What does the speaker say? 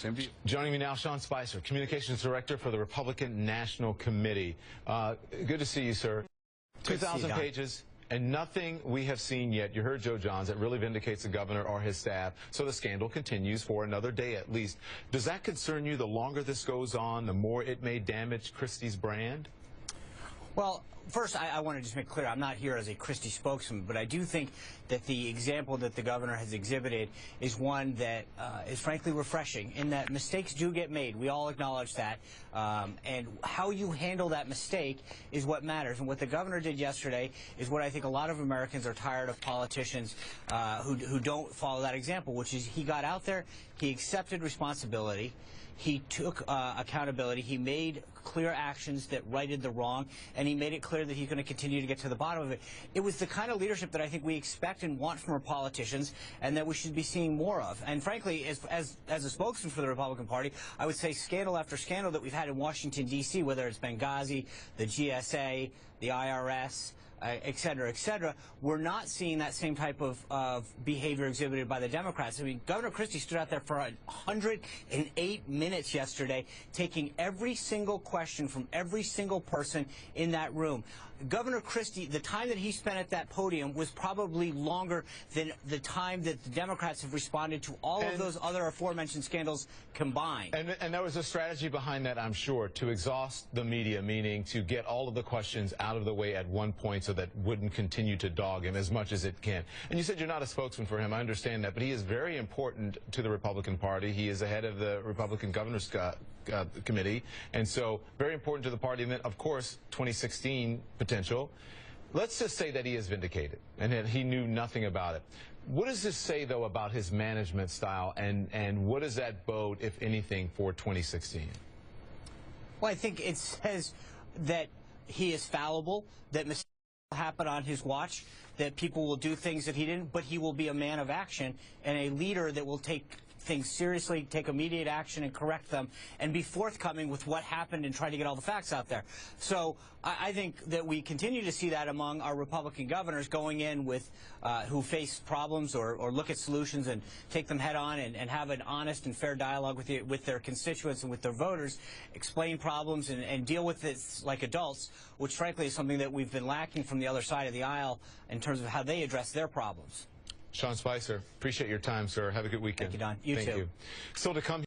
Same to you. Joining me now, Sean Spicer, Communications Director for the Republican National Committee. Good to see you, sir. 2,000 pages. And nothing we have seen yet, you heard Joe Johns, that really vindicates the governor or his staff. So the scandal continues for another day at least. Does that concern you? The longer this goes on, the more it may damage Christie's brand? Well, first, I want to just make clear, I'm not here as a Christie spokesman, but I do think that the example that the governor has exhibited is one that is frankly refreshing, in that mistakes do get made. We all acknowledge that. And how you handle that mistake is what matters. And what the governor did yesterday is what I think a lot of Americans are tired of politicians who don't follow that example, which is he got out there, he accepted responsibility, he took accountability, he made clear actions that righted the wrong, and he made it clear that he's going to continue to get to the bottom of it. It was the kind of leadership that I think we expect and want from our politicians, and that we should be seeing more of. And frankly, as a spokesman for the Republican Party, I would say scandal after scandal that we've had in Washington, D.C., whether it's Benghazi, the GSA, the IRS, et cetera, we're not seeing that same type of behavior exhibited by the Democrats. I mean, Governor Christie stood out there for 108 minutes yesterday, taking every single question from every single person in that room. Governor Christie, the time that he spent at that podium was probably longer than the time that the Democrats have responded to all of those other aforementioned scandals combined. And there was a strategy behind that, I'm sure, to exhaust the media, meaning to get all of the questions out of the way at one point so that wouldn't continue to dog him as much as it can. And you said you're not a spokesman for him. I understand that, but he is very important to the Republican Party. He is the head of the Republican Governor's Committee, and so very important to the party. And then, of course, 2016 potential. Let's just say that he is vindicated and that he knew nothing about it. What does this say, though, about his management style, and what does that bode, if anything, for 2016? Well, I think it says that he is fallible, that mistakes will happen on his watch, that people will do things that he didn't, but he will be a man of action and a leader that will take things seriously, take immediate action and correct them, and be forthcoming with what happened and try to get all the facts out there. So I think that we continue to see that among our Republican governors going in with who face problems or look at solutions and take them head on and have an honest and fair dialogue with their constituents and with their voters, explain problems and deal with it like adults, which frankly is something that we've been lacking from the other side of the aisle in terms of how they address their problems. Sean Spicer, appreciate your time, sir. Have a good weekend. Thank you, Don. You too. Thank you. Still to come.